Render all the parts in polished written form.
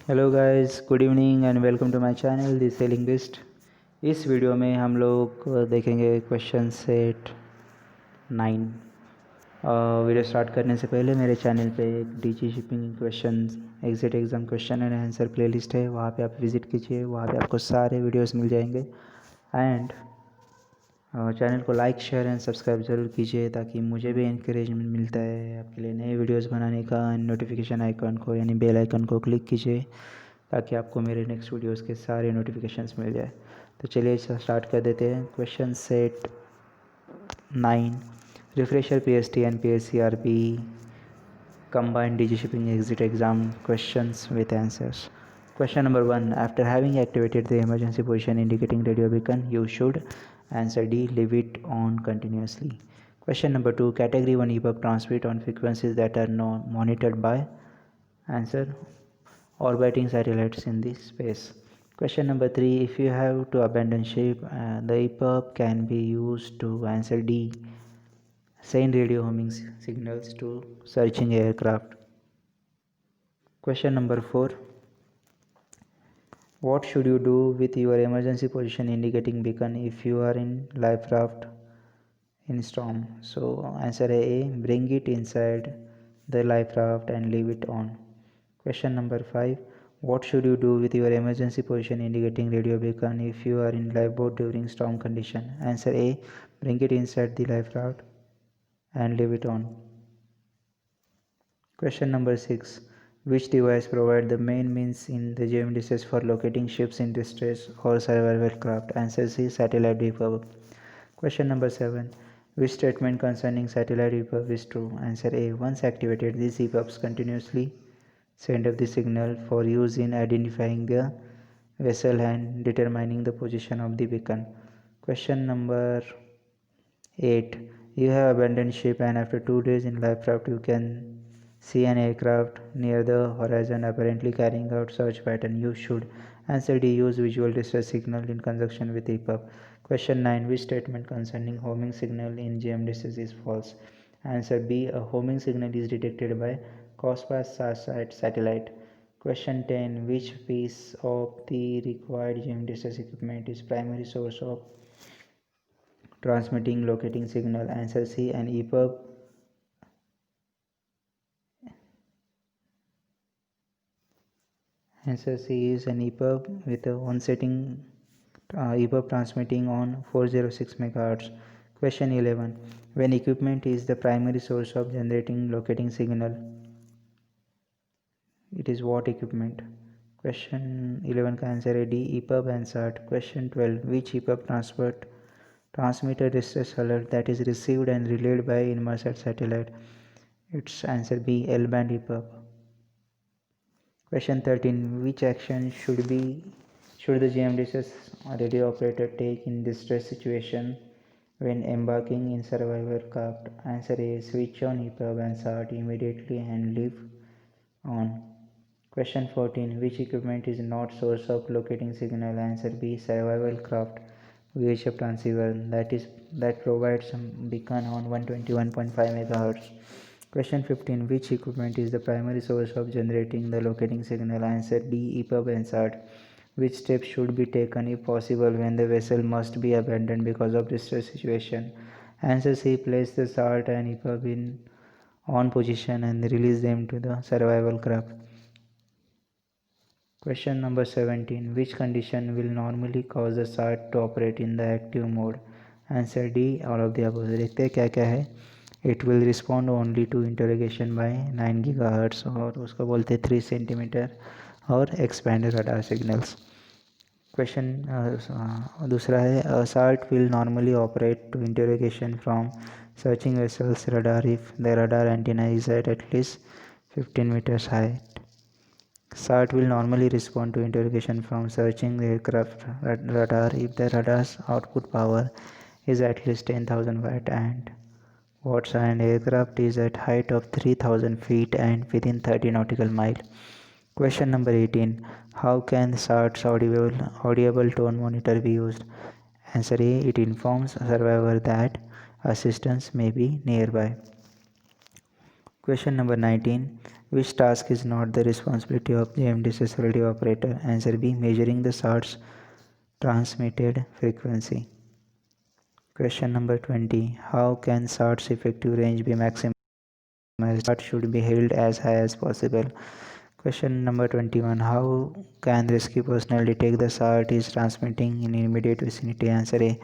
Hello guys, good evening and welcome to my channel the selling list. इस video में हम लोग देखेंगे क्वेश्चन सेट 9। वीडियो स्टार्ट करने से पहले मेरे चैनल पे एक DG shipping question exit exam question and answer playlist है, वहाँ पे आप विज़िट कीजिए। वहाँ पे आपको सारे वीडियोस मिल जाएंगे। एंड चैनल को लाइक शेयर एंड सब्सक्राइब ज़रूर कीजिए ताकि मुझे भी इंकरेजमेंट मिलता है आपके लिए नए वीडियोस बनाने का। नोटिफिकेशन आइकन को यानी बेल आइकन को क्लिक कीजिए ताकि आपको मेरे नेक्स्ट वीडियोस के सारे नोटिफिकेशंस मिल जाए। तो चलिए स्टार्ट कर देते हैं। Question set 9, refresher PST and PSCRP combined DG shipping exit exam questions with answers. Question number 1. After having activated the emergency position indicating radio beacon, you should answer D. Leave it on continuously. Question number 2. Category 1 EPUB transmit on frequencies that are monitored by answer orbiting satellites in the space. Question number 3. If you have to abandon ship, the EPUB can be used to answer D. Send radio homing signals to searching aircraft. Question number 4. What should you do with your emergency position indicating beacon if you are in life raft in storm? So answer A. Bring it inside the life raft and leave it on. Question number 5. What should you do with your emergency position indicating radio beacon if you are in lifeboat during storm condition? Answer A. Bring it inside the life raft and leave it on. Question number 6. Which device provides the main means in the GMDSS for locating ships in distress or survival craft? Answer C. Satellite EPUB. Question number 7. Which statement concerning satellite EPUB is true? Answer A. Once activated, these EPUBs continuously send up the signal for use in identifying the vessel and determining the position of the beacon. Question number 8. You have abandoned ship and after 2 days in life raft you can see an aircraft near the horizon apparently carrying out search pattern. You should answer D. Use visual distress signal in conjunction with EPUB. Question 9. Which statement concerning homing signal in GMDSS is false? Answer B. A homing signal is detected by COSPAS satellite. Question 10. Which piece of the required GMDSS equipment is primary source of transmitting locating signal? Answer C. An EPUB. Answer C is an EPUB with a one setting EPUB transmitting on 406 MHz. Question 11. When equipment is the primary source of generating locating signal, it is what equipment? Question 11 का answer है D. EPUB and SAT. Question 12. Which EPUB transmit a distress alert that is received and relayed by Inmarsat satellite? Its answer B. L-band EPUB. Question 13. Which action should the GMDSS radio operator take in distress situation when embarking in survival craft? Answer A. Switch on EPUB and SAT immediately and leave on. Question 14. Which equipment is not source of locating signal? Answer B. Survival craft VHF transceiver that provides beacon on 121.5 MHz. Question 15. Which equipment is the primary source of generating the locating signal? Answer D. EPUB and SAT. Which steps should be taken if possible when the vessel must be abandoned because of distress situation? Answer C. Place the SAT and EPUB in on position and release them to the survival craft. Question number 17. Which condition will normally cause the SAT to operate in the active mode? Answer D. All of the above. देखते हैं क्या क्या है. It will respond only to interrogation by 9 GHz और उसको बोलते 3 centimetre और expand radar signals. Question दूसरा है SAT will normally operate to interrogation from searching vessels radar if the radar antenna is at least 15 meters high. SAT will normally respond to interrogation from searching the aircraft radar if the radar's output power is at least 10,000 watt and watts and aircraft is at height of 3,000 feet and within 30 nautical mile. Question number 18. How can SAT's audible tone monitor be used? Answer A. It informs survivor that assistance may be nearby. Question number 19. Which task is not the responsibility of the MD relative operator? Answer B. Measuring the SART's transmitted frequency. Question number 20. How can SART's effective range be maximized? SART should be held as high as possible. Question number 21. How can rescue personnel detect the SART is transmitting in immediate vicinity? Answer A.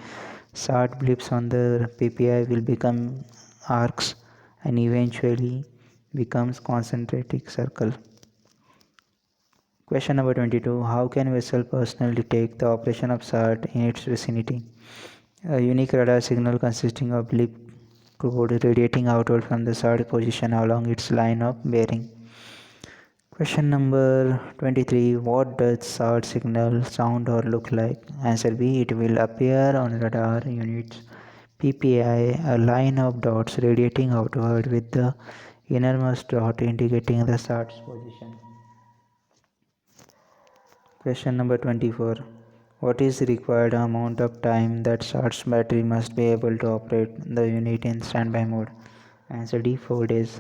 SART blips on the PPI will become arcs and eventually becomes concentric circle. Question number 22. How can vessel personnel detect the operation of SART in its vicinity? A unique radar signal consisting of blip code radiating outward from the SART position along its line of bearing. Question number 23. What does SART signal sound or look like? Answer B. It will appear on radar units PPI, a line of dots radiating outward with the innermost dot indicating the SART's position. Question number 24. What is the required amount of time that SART's battery must be able to operate the unit in standby mode? Answer D. 4 days.